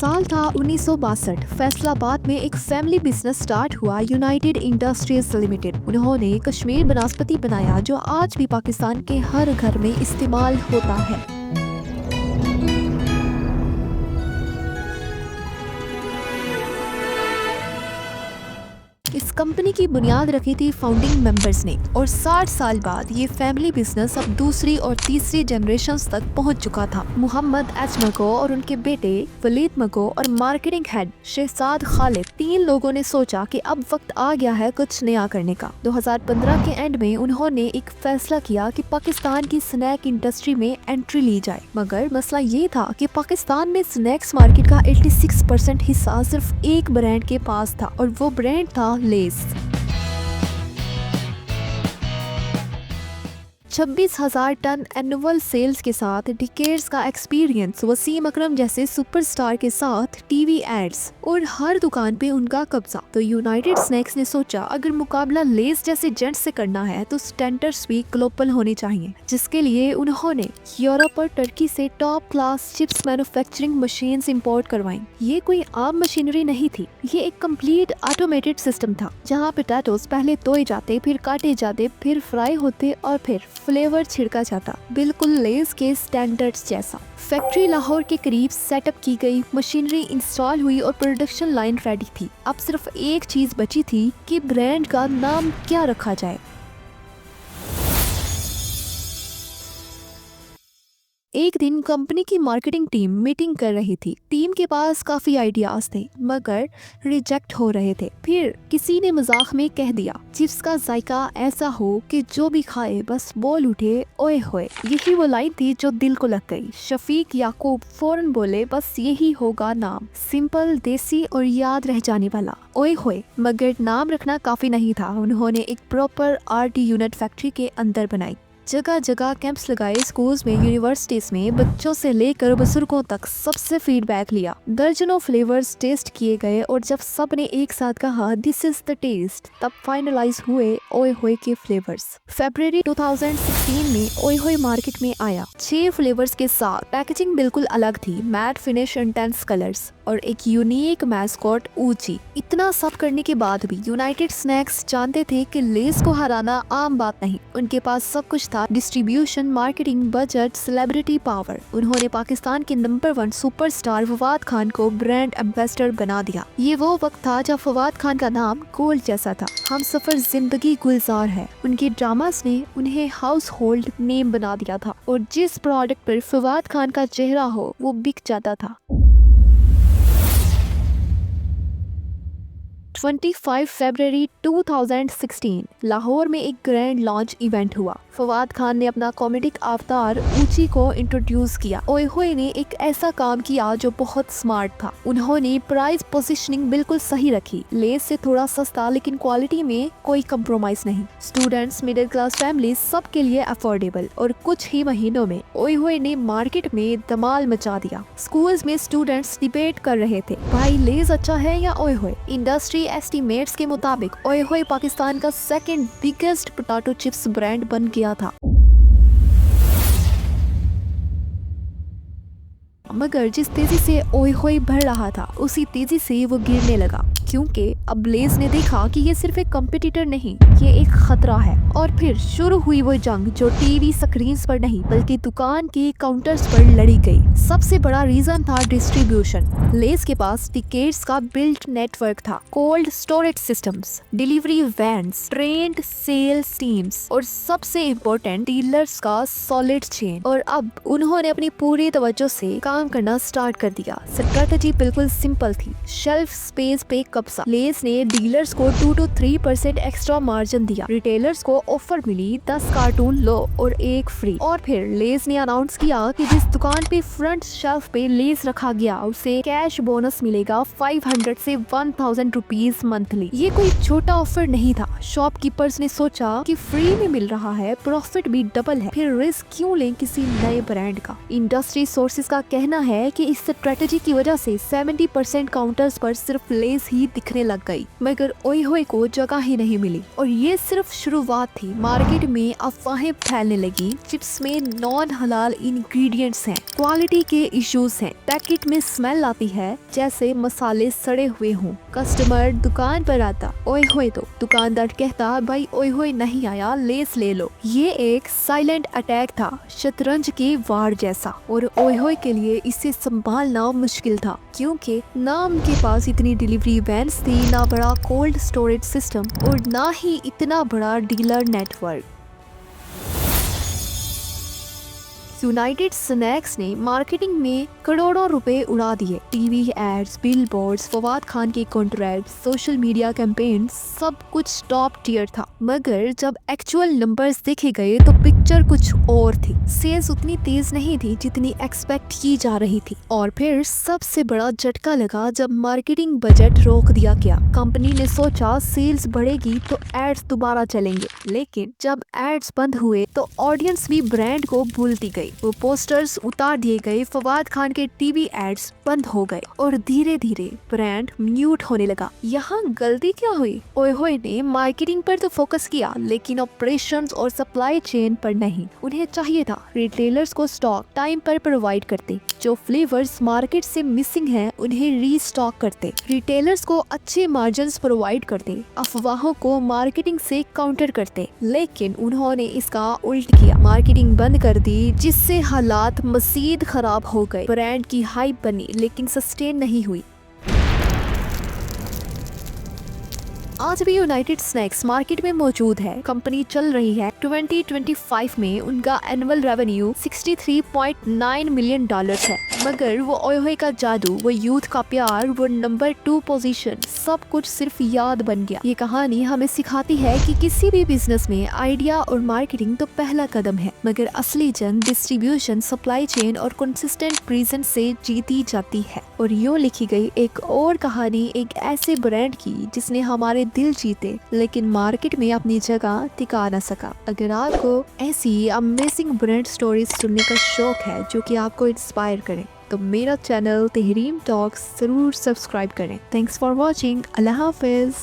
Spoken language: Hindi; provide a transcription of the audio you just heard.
साल था 1962। फैसलाबाद में एक फैमिली बिजनेस स्टार्ट हुआ, यूनाइटेड इंडस्ट्रीज लिमिटेड। उन्होंने कश्मीर बनास्पति बनाया जो आज भी पाकिस्तान के हर घर में इस्तेमाल होता है। इस कंपनी की बुनियाद रखी थी फाउंडिंग मेंबर्स ने और 60 साल बाद ये फैमिली बिजनेस अब दूसरी और तीसरी जनरेशंस तक पहुंच चुका था। मोहम्मद एच मको और उनके बेटे वलीद मको और मार्केटिंग हेड शहजाद खालिद, 3 लोगों ने सोचा कि अब वक्त आ गया है कुछ नया करने का। 2015 के एंड में उन्होंने एक फैसला किया कि पाकिस्तान की स्नैक इंडस्ट्री में एंट्री ली जाए। मगर मसला ये था कि पाकिस्तान में स्नैक्स मार्केट का 86% हिस्सा सिर्फ एक ब्रांड के पास था और वो ब्रांड था लेस। 26,000 टन एनुअल सेल्स के साथ डिकेड्स का एक्सपीरियंस, वसीम अकरम जैसे सुपरस्टार के साथ टीवी एड्स और हर दुकान पे उनका कब्जा। तो यूनाइटेड स्नैक्स ने सोचा अगर मुकाबला लेस जैसे जेंट्स से करना है तो स्टैंडर्ड्स भी ग्लोबल होने चाहिए, जिसके लिए उन्होंने यूरोप और टर्की से top class chips manufacturing machines import करवाई। ये कोई आम मशीनरी नहीं थी, ये एक कंप्लीट ऑटोमेटेड सिस्टम था जहाँ पोटैटोस पहले धोए जाते, फिर काटे जाते, फिर फ्राई होते और फिर फ्लेवर छिड़का जाता, बिल्कुल लेस के स्टैंडर्ड्स जैसा। फैक्ट्री लाहौर के करीब सेटअप की गई, मशीनरी इंस्टॉल हुई और प्रोडक्शन लाइन रेडी थी। अब सिर्फ एक चीज बची थी कि ब्रांड का नाम क्या रखा जाए। एक दिन कंपनी की मार्केटिंग टीम मीटिंग कर रही थी। टीम के पास काफी आइडियाज थे मगर रिजेक्ट हो रहे थे। फिर किसी ने मजाक में कह दिया चिप्स का जायका ऐसा हो कि जो भी खाए बस बोल उठे ओए होए। यही वो लाइन थी जो दिल को लग गई। शफीक याकूब फौरन बोले बस यही होगा नाम, सिंपल, देसी और याद रह जाने वाला, ओए होए। मगर नाम रखना काफी नहीं था। उन्होंने एक प्रॉपर R&D यूनिट फैक्ट्री के अंदर बनाई। जगह जगह कैंप्स लगाए, स्कूल्स में, यूनिवर्सिटीज में, बच्चों से लेकर बुजुर्गों तक सबसे फीडबैक लिया। दर्जनों फ्लेवर्स टेस्ट किए गए और जब सब ने एक साथ कहा दिस इज द टेस्ट, तब फाइनलाइज हुए ओए होए के फ्लेवर्स। फरवरी 2016 में ओए होए मार्केट में आया 6 फ्लेवर्स के साथ। पैकेजिंग बिल्कुल अलग थी, मैट फिनिश, इंटेंस कलर्स और एक यूनिक मैस्कॉट ऊंची। इतना सब करने के बाद भी यूनाइटेड स्नैक्स जानते थे कि लेस को हराना आम बात नहीं। उनके पास सब कुछ था, distribution, marketing, budget, celebrity power. उन्होंने पाकिस्तान के नंबर 1 सुपरस्टार फवाद खान को ब्रांड एम्बेसडर बना दिया। ये वो वक्त था जब फवाद खान का नाम गोल्ड जैसा था। हम सफर जिंदगी गुलजार है, उनके ड्रामास ने उन्हें हाउस होल्ड नेम बना दिया था और जिस प्रोडक्ट पर फवाद खान का चेहरा हो वो बिक जाता था। 25 फरवरी 2016 लाहौर में एक ग्रैंड लॉन्च इवेंट हुआ। फवाद खान ने अपना कॉमेडिक अवतार ऊंची को इंट्रोड्यूस किया। ओए होए ने एक ऐसा काम किया जो बहुत स्मार्ट था। उन्होंने प्राइस पोजीशनिंग बिल्कुल सही रखी, लेस से थोड़ा सस्ता लेकिन क्वालिटी में कोई कंप्रोमाइज नहीं। स्टूडेंट्स, मिडिल क्लास फैमिली, सबके लिए अफोर्डेबल। और कुछ ही महीनों में ओए होए ने मार्केट में धमाल मचा दिया। स्कूल्स में स्टूडेंट्स डिबेट कर रहे थे, भाई लेस अच्छा है या ओए होए। इंडस्ट्री एस्टिमेट्स के मुताबिक ओए होए पाकिस्तान का second biggest potato chips brand बन गया था। मगर जिस तेजी से ओए होए बढ़ रहा था उसी तेजी से वो गिरने लगा, क्योंकि अब लेस ने देखा कि ये सिर्फ एक कंपटीटर नहीं, ये एक खतरा है। और फिर शुरू हुई वो जंग जो टीवी स्क्रीन्स पर नहीं बल्कि दुकान के काउंटर्स पर लड़ी गई। सबसे बड़ा रीजन था डिस्ट्रीब्यूशन। लेस के पास डिकेड्स का बिल्ट नेटवर्क था, cold storage systems, delivery vans, trained sales teams और सबसे इम्पोर्टेंट डीलर्स का सॉलिड चेन। और अब उन्होंने अपनी पूरी तवज्जो से काम करना स्टार्ट कर दिया। स्ट्रेटजी बिल्कुल सिंपल थी, शेल्फ स्पेस पे कब्जा। लेस ने डीलर्स को 2 to 3% एक्स्ट्रा मार्जिन दिया। रिटेलर्स को ऑफर मिली 10 कार्टून लो और 1 फ्री। और फिर लेस ने अनाउंस किया कि जिस दुकान पे फ्रंट शेल्फ पे लेस रखा गया उसे कैश बोनस मिलेगा 500 से 1000 रुपीज मंथली। ये कोई छोटा ऑफर नहीं था। शॉपकीपर्स ने सोचा कि फ्री में मिल रहा है, प्रॉफिट भी डबल है, फिर रिस्क क्यों लें किसी नए ब्रांड का। इंडस्ट्री सोर्सेज का कहना है कि इस स्ट्रेटजी की वजह से 70% काउंटर्स पर सिर्फ लेस ही भी दिखने लग गई, मगर ओए होए को जगह ही नहीं मिली। और ये सिर्फ शुरुआत थी। मार्केट में अफवाहें फैलने लगी, चिप्स में नॉन हलाल इंग्रेडिएंट्स हैं, क्वालिटी के इश्यूज हैं, पैकेट में स्मेल आती है जैसे मसाले सड़े हुए हों। कस्टमर दुकान पर आता, ओए होए तो दुकानदार कहता, भाई ओए होए नहीं आया, लेस ले लो। ये एक साइलेंट अटैक था, शतरंज के वार जैसा। और ओए होए के लिए इसे संभालना मुश्किल था, क्योंकि ना उनके पास इतनी डिलीवरी वैन्स थी, ना बड़ा कोल्ड स्टोरेज सिस्टम और ना ही इतना बड़ा डीलर नेटवर्क। यूनाइटेड स्नैक्स ने मार्केटिंग में करोड़ों रुपए उड़ा दिए। TV ads, billboards, Fawad Khan के कॉन्ट्रैक्ट, सोशल मीडिया कैंपेन, सब कुछ टॉप टियर था। मगर जब एक्चुअल नंबर्स देखे गए तो पिक्चर कुछ और थी। सेल्स उतनी तेज नहीं थी जितनी एक्सपेक्ट की जा रही थी। और फिर सबसे बड़ा झटका लगा जब मार्केटिंग बजट रोक दिया गया। कंपनी ने सोचा सेल्स बढ़ेगी तो एड्स दोबारा चलेंगे, लेकिन जब एड्स बंद हुए तो ऑडियंस भी ब्रांड को भूलती गई। वो पोस्टर्स उतार दिए गए, फवाद खान के टीवी एड्स बंद हो गए और धीरे धीरे ब्रांड म्यूट होने लगा। यहाँ गलती क्या हुई? ओए होए ने मार्केटिंग पर तो फोकस किया, लेकिन ऑपरेशंस और सप्लाई चेन पर नहीं। उन्हें चाहिए था रिटेलर्स को स्टॉक टाइम पर प्रोवाइड करते, जो फ्लेवर्स मार्केट से मिसिंग हैं उन्हें रीस्टॉक करते, रिटेलर्स को अच्छे मार्जिन्स प्रोवाइड करते, अफवाहों को मार्केटिंग से काउंटर करते। लेकिन उन्होंने इसका उल्ट किया, मार्केटिंग बंद कर दी, जिससे हालात मजीद खराब हो गए। ब्रांड की हाइप बनी लेकिन सस्टेन नहीं हुई। आज भी यूनाइटेड स्नैक्स मार्केट में मौजूद है। कंपनी चल रही है। 2025 में उनका एनुअल रेवेन्यू $63.9 मिलियन है। मगर वो ओए होए का जादू, वो यूथ का प्यार, वो नंबर 2 पोजीशन, सब कुछ सिर्फ याद बन गया। ये कहानी हमें सिखाती है कि किसी भी बिजनेस में आइडिया और मार्केटिंग तो पहला कदम है, मगर असली जंग डिस्ट्रीब्यूशन, सप्लाई चेन और कंसिस्टेंट प्रेजेंस से जीती जाती है। और यूं लिखी गई एक और कहानी एक ऐसे ब्रांड की जिसने हमारे दिल जीते, लेकिन मार्केट में अपनी जगह टिका न सका। अगर आपको ऐसी अमेजिंग ब्रांड स्टोरीज सुनने का शौक है जो कि आपको इंस्पायर करें, तो मेरा चैनल तहरीम टॉक्स जरूर सब्सक्राइब करें। Thanks for watching. Allah Hafiz.